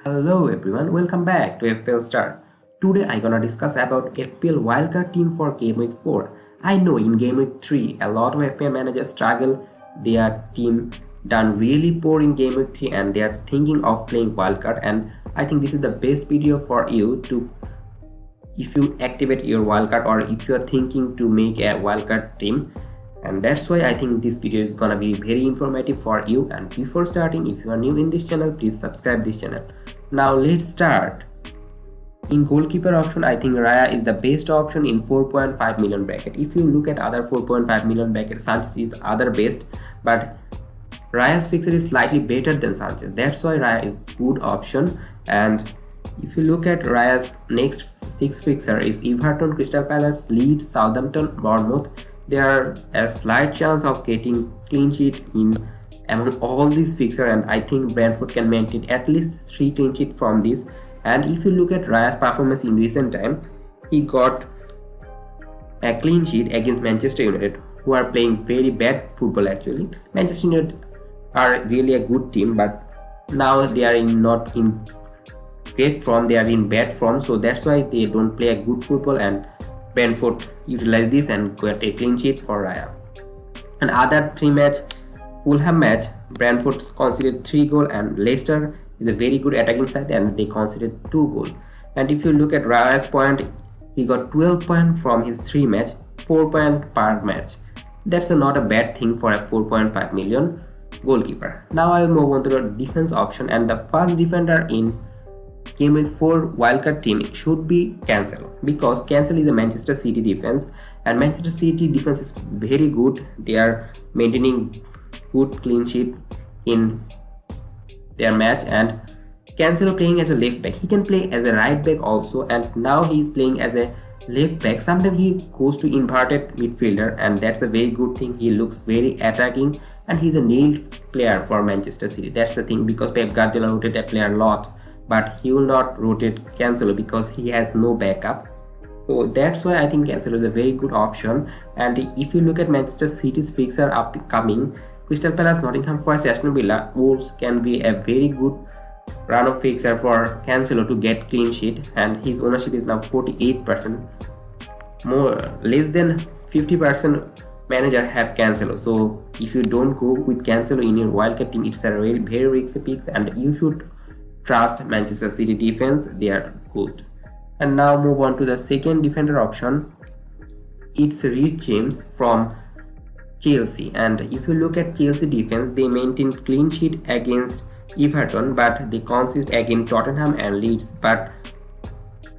Hello everyone, welcome back to FPL Star. Today I gonna discuss about FPL Wildcard team for Game Week 4. I know in Game Week 3 a lot of FPL managers struggle, their team done really poor in Game Week 3 and they are thinking of playing Wildcard, and I think this is the best video for you to if you activate your wildcard or if you are thinking to make a wildcard team, and that's why I think this video is gonna be very informative for you. And before starting, if you are new in this channel, please subscribe this channel. Now let's start. In goalkeeper option, I think Raya is the best option in 4.5 million bracket. If you look at other 4.5 million bracket, Sanchez is the other best, but Raya's fixture is slightly better than Sanchez. That's why Raya is good option. And if you look at Raya's next 6 fixture is Everton, Crystal Palace, Leeds, Southampton, Bournemouth. There are a slight chance of getting clean sheet in among all these fixture, and I think Brentford can maintain at least 3 clean sheet from this. And if you look at Raya's performance in recent time, he got a clean sheet against Manchester United, who are playing very bad football actually. Manchester United are really a good team, but now they are not in great form, they are in bad form, so that's why they don't play a good football, and Brentford utilize this and got a clean sheet for Raya. And other 3 match, Fulham match, Brentford conceded 3 goals and Leicester is a very good attacking side and they conceded 2 goals. And if you look at Raya's point, he got 12 points from his 3 match, 4 points per match. That's not a bad thing for a 4.5 million goalkeeper. Now I will move on to the defense option, and the first defender in Game Week 4 wildcard team should be Cancelo, because Cancelo is a Manchester City defense and Manchester City defense is very good. They are maintaining good clean sheet in their match, and Cancelo playing as a left back. He can play as a right back also, and now he is playing as a left back. Sometimes he goes to inverted midfielder, and that's a very good thing. He looks very attacking and he's a nailed player for Manchester City. That's the thing, because Pep Guardiola rotated a player a lot, but he will not rotate Cancelo because he has no backup. So that's why I think Cancelo is a very good option. And if you look at Manchester City's fixture upcoming, Crystal Palace, Nottingham Forest, Aston Villa, Wolves can be a very good run of fixture for Cancelo to get clean sheet, and his ownership is now 48%. More less than 50% manager have Cancelo. So if you don't go with Cancelo in your wildcard team, it's a very, very risky pick, and you should trust Manchester City defense, they are good. And now move on to the second defender option. It's Reece James from Chelsea, and if you look at Chelsea defense, they maintain clean sheet against Everton, but they concede against Tottenham and Leeds. But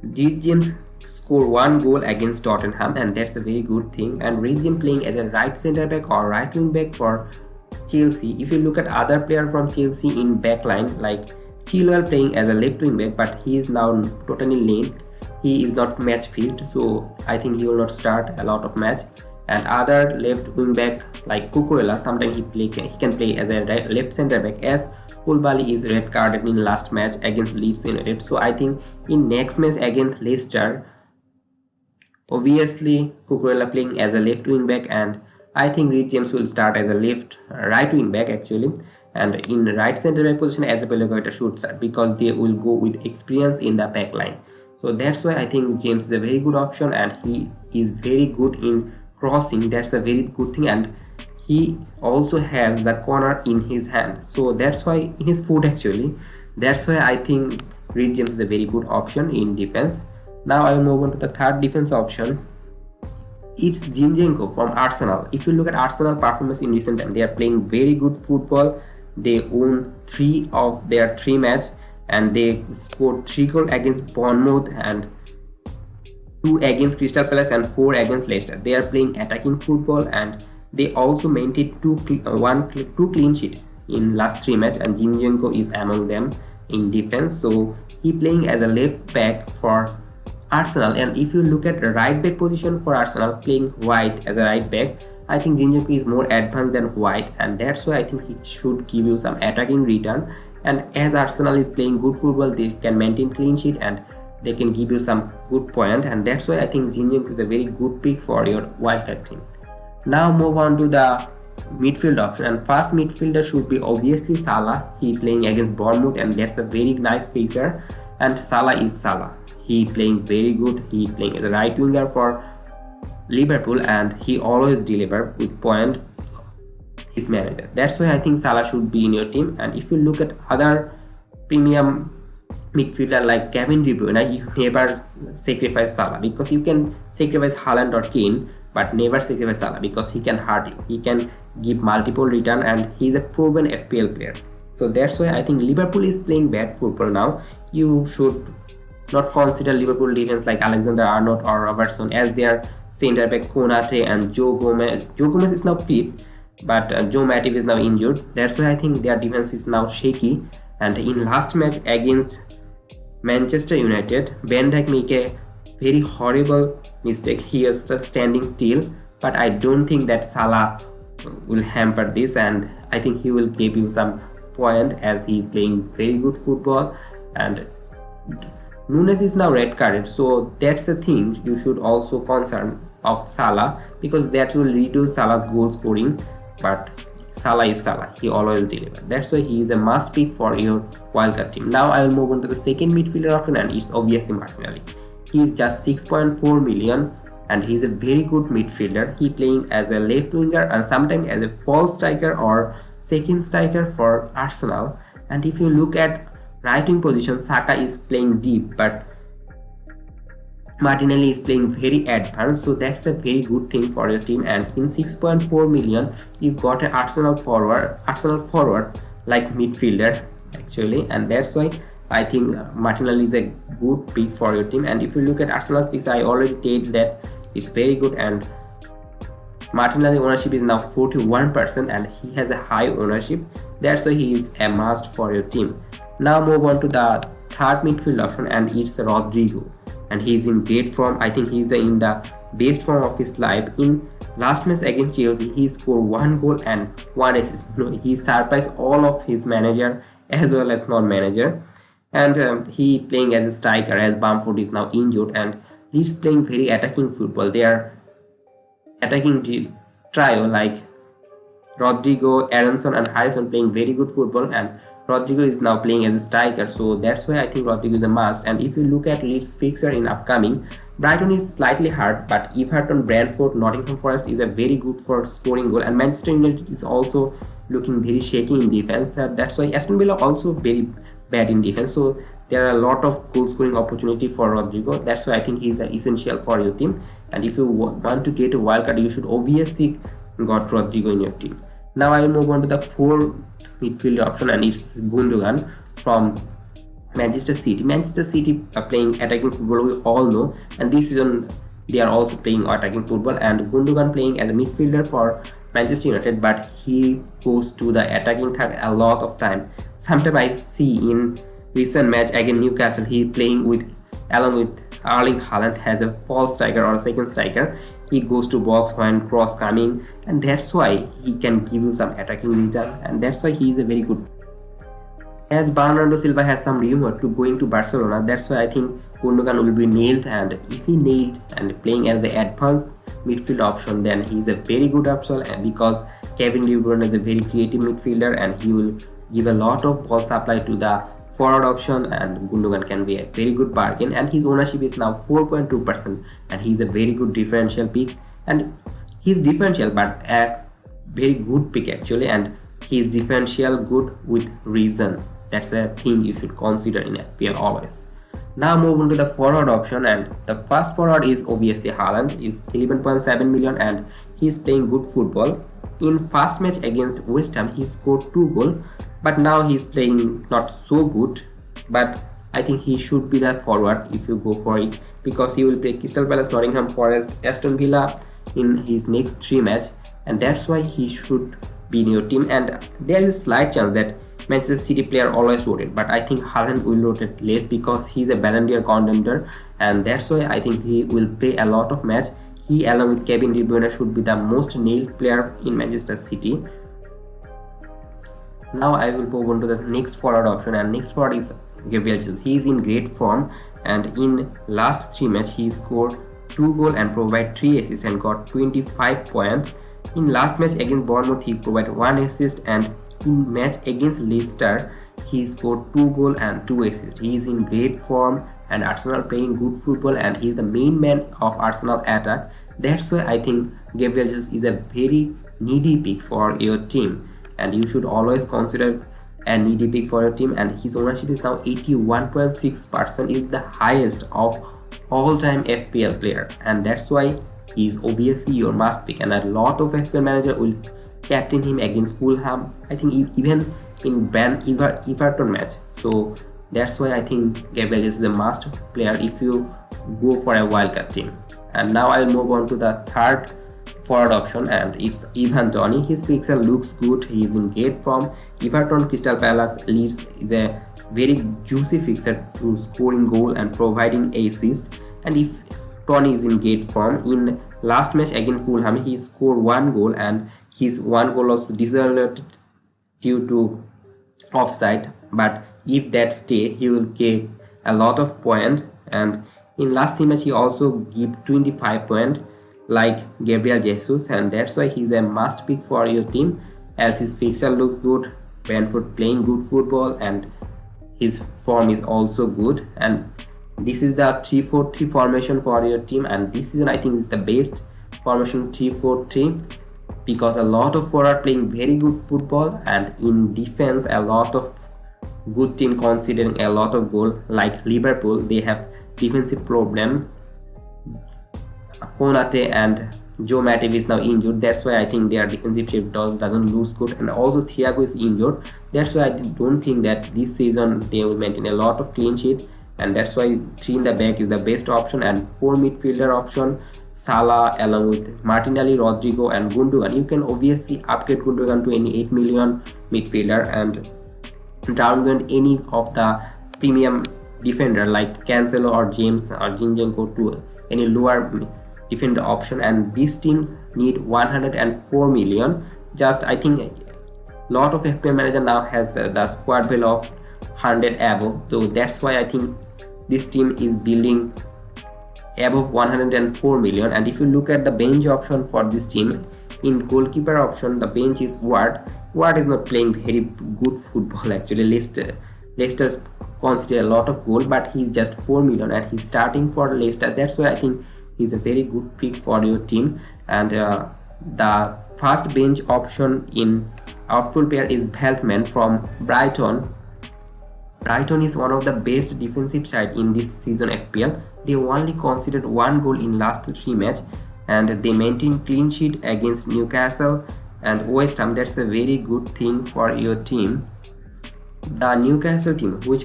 Reece James score 1 goal against Tottenham, and that's a very good thing. And Reece James playing as a right center back or right wing back for Chelsea. If you look at other player from Chelsea in backline, like Chilwell playing as a left wing back, but he is now totally late. He is not match fit, so I think he will not start a lot of match. And other left wing back like Cucurella, sometimes he can play as a left center back, as Koulibaly is red carded in last match against Leeds United. So I think in next match against Leicester, obviously Cucurella playing as a left wing back, and I think Reece James will start as a right wing back actually, and in right center back position as a Pellegrini should start, because they will go with experience in the back line. So that's why I think James is a very good option, and he is very good in crossing. That's a very good thing, and he also has the corner in his hand, so that's why in his foot actually. That's why I think Reece James is a very good option in defense. Now I will move on to the third defense option. It's Zinchenko from Arsenal. If you look at Arsenal performance in recent time, they are playing very good football. They won 3 of their 3 match, and they scored 3 goals against Bournemouth and 2 against Crystal Palace and 4 against Leicester. They are playing attacking football, and they also maintained 2 clean sheet in last 3 match, and Zinchenko is among them in defense. So he playing as a left back for Arsenal. And if you look at the right back position for Arsenal, playing White as a right back, I think Zinchenko is more advanced than White, and that's why I think he should give you some attacking return. And as Arsenal is playing good football, they can maintain clean sheet and they can give you some good point, and that's why I think Zinchenko is a very good pick for your wildcard team. Now move on to the midfield option, and first midfielder should be obviously Salah. He playing against Bournemouth and that's a very nice fixture, and Salah is Salah. He playing very good. He playing as a right winger for Liverpool and he always deliver with point his manager. That's why I think Salah should be in your team. And if you look at other premium midfielder like Kevin De Bruyne, you never sacrifice Salah, because you can sacrifice Haaland or Kane, but never sacrifice Salah because he can hurt you. He can give multiple return and he is a proven FPL player. So that's why I think Liverpool is playing bad football now. You should not consider Liverpool defense like Alexander-Arnold or Robertson as their centre back Konate and Joe Gomez. Joe Gomez is now fit, but Joe Matip is now injured. That's why I think their defense is now shaky. And in last match against Manchester United, Van Dijk make a very horrible mistake. He is standing still, but I don't think that Salah will hamper this, and I think he will give you some point as he playing very good football. And Nunes is now red carded, so that's the thing you should also concern of Salah, because that will reduce Salah's goal scoring. But Salah is Salah, he always delivers. That's why he is a must pick for your wildcard team. Now I will move on to the second midfielder option, and it's obviously Martinelli. He is just 6.4 million and he is a very good midfielder. He playing as a left winger and sometimes as a false striker or second striker for Arsenal. And if you look at right wing position, Saka is playing deep, but Martinelli is playing very advanced, so that's a very good thing for your team. And in 6.4 million, you got an Arsenal forward like midfielder actually, and that's why I think Martinelli is a good pick for your team. And if you look at Arsenal fix, I already told that it's very good, and Martinelli ownership is now 41% and he has a high ownership. That's why he is a must for your team. Now move on to the third midfield option, and it's Rodrigo. And he's in great form. I think he's in the best form of his life. In last match against Chelsea, he scored 1 goal and 1 assist. He surprised all of his manager as well as non-manager. And he playing as a striker as Bamford is now injured, and he's playing very attacking football. They are attacking trio like Rodrigo, Aronson and Harrison playing very good football, and Rodrigo is now playing as a striker, so that's why I think Rodrigo is a must. And if you look at Leeds fixture in upcoming, Brighton is slightly hard, but Everton, Brentford, Nottingham Forest is a very good for scoring goal, and Manchester United is also looking very shaky in defense. That's why Aston Villa also very bad in defense, so there are a lot of goal scoring opportunity for Rodrigo. That's why I think he's essential for your team. And if you want to get a wildcard, you should obviously got Rodrigo in your team. Now I will move on to the fourth midfield option, and it's Gundogan from Manchester City. Manchester City are playing attacking football, we all know, and this season they are also playing attacking football. And Gundogan playing as a midfielder for Manchester United, but he goes to the attacking third a lot of time. Sometimes I see in recent match against Newcastle, he playing with along with Erling Haaland as a false striker or second striker. He goes to box when cross coming, and that's why he can give you some attacking return, and that's why he is a very good. As Bernardo Silva has some rumor to going to Barcelona, that's why I think Gundogan will be nailed. And if he nailed and playing as the advanced midfield option, then he is a very good option, and because Kevin De Bruyne is a very creative midfielder and he will give a lot of ball supply to the forward option, and Gundogan can be a very good bargain. And his ownership is now 4.2%, and he's a very good differential pick, and he's differential but a very good pick actually, and he's differential good with reason. That's the thing you should consider in FPL always. Now move on to the forward option, and the first forward is obviously Haaland. Is 11.7 million and he's playing good football. In first match against West Ham, he scored 2 goals, but now he's playing not so good. But I think he should be the forward if you go for it, because he will play Crystal Palace, Nottingham Forest, Aston Villa in his next 3 matches, and that's why he should be in your team. And there is a slight chance that Manchester City player always rotate, but I think Haaland will rotate less because he's a Ballon d'Or contender, and that's why I think he will play a lot of match. He along with Kevin De Bruyne should be the most nailed player in Manchester City. Now I will move on to the next forward option, and next forward is Gabriel Jesus. He is in great form, and in last 3 matches he scored 2 goals and provided 3 assists and got 25 points. In last match against Bournemouth, he provided 1 assist, and in match against Leicester, he scored 2 goals and 2 assists. He is in great form, and Arsenal playing good football, and he is the main man of Arsenal attack. That's why I think Gabriel Jesus is a very needy pick for your team, and you should always consider a needy pick for your team. And his ownership is now 81.6%, is the highest of all-time FPL player, and that's why he is obviously your must pick. And a lot of FPL manager will captain him against Fulham, I think even in Everton match. So that's why I think Gabriel is the must player if you go for a wildcard team. And now I'll move on to the third forward option, and it's Ivan Toney. His fixture looks good. He is in great form. Everton, Crystal Palace, Leeds is a very juicy fixture to scoring goal and providing assist. And if Toney is in great form, in last match against Fulham, he scored 1 goal, and his 1 goal was disallowed due to offside. But if that stay, he will get a lot of points. And in last 3 match, he also give 25 points like Gabriel Jesus, and that's why he's a must pick for your team, as his fixture looks good. Brentford playing good football, and his form is also good. And this is the 3-4-3 formation for your team, and this season I think is the best formation, 3-4-3, because a lot of forward playing very good football, and in defense a lot of good team considering a lot of goal. Like Liverpool, they have defensive problem. Konate and Joe Matip is now injured. That's why I think their defensive shape doesn't lose good, and also Thiago is injured. That's why I don't think that this season they will maintain a lot of clean sheet, and that's why 3 in the back is the best option. And 4 midfielder option, Salah along with Martinelli, Rodrigo and Gundogan. You can obviously upgrade Gundogan to any 8 million midfielder and downgrade any of the premium defender like Cancelo or James or Zinchenko to any lower defender option. And this team need 104 million. Just I think lot of FPL manager now has the squad value of 100 above, so that's why I think this team is building above 104 million. And if you look at the bench option for this team, in goalkeeper option the bench is Ward is not playing very good football actually. Leicester's consider a lot of goal, but he's just 4 million and he's starting for Leicester. That's why I think he's a very good pick for your team. And the first bench option in outfield pair is Veltman from Brighton. Brighton is one of the best defensive side in this season FPL. They only conceded 1 goal in last 3 matches, and they maintained clean sheet against Newcastle and West Ham. That's a very good thing for your team. The Newcastle team, which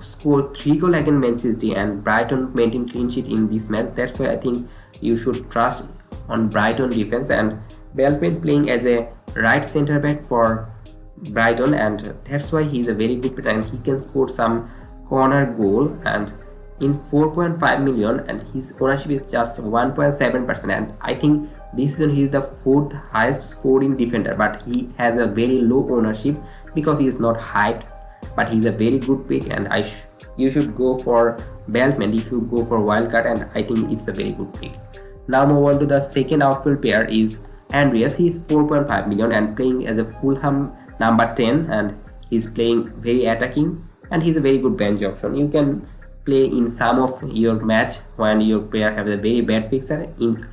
scored 3 goals against Manchester City, and Brighton maintained clean sheet in this match. That's why I think you should trust on Brighton defense. And Belpin playing as a right center back for Brighton, and that's why he's a very good player and he can score some corner goal. And in 4.5 million, and his ownership is just 1.7%, and I think this season he is the 4th highest scoring defender, but he has a very low ownership because he is not hyped. But he's a very good pick, and you should go for Beltman if you go for wildcard, and I think it's a very good pick. Now move on to the second outfield pair is Andreas. He is 4.5 million and playing as a Fulham number 10, and he's playing very attacking, and he's a very good bench option. You can play in some of your match when your player has a very bad fixture. In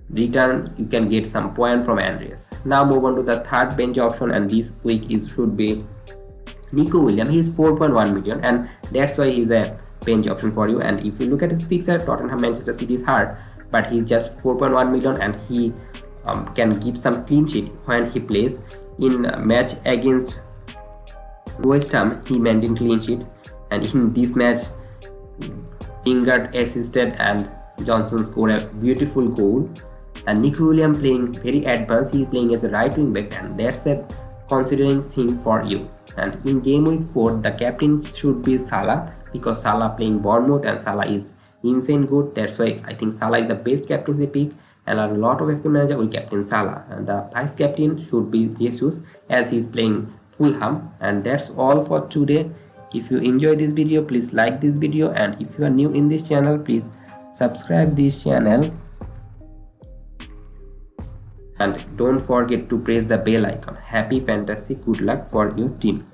return you can get some point from Andreas. Now move on to the third bench option, and this week should be Nico Williams. He is 4.1 million, and that's why he's a bench option for you. And if you look at his fixture, Tottenham, Manchester City is hard, but he's just 4.1 million and he can give some clean sheet when he plays. In a match against West Ham, he maintained clean sheet, and in this match Lingard assisted and Johnson scored a beautiful goal. And Nico Williams playing very advanced. He is playing as a right wing back, and that's a considering thing for you. And in game week 4, the captain should be Salah, because Salah playing Bournemouth and Salah is insane good. That's why I think Salah is the best captaincy pick, and a lot of FPL manager will captain Salah. And the vice captain should be Jesus, as he is playing Fulham. And that's all for today. If you enjoy this video, please like this video, and if you are new in this channel, please subscribe this channel. and don't forget to press the bell icon. Happy fantasy, good luck for your team.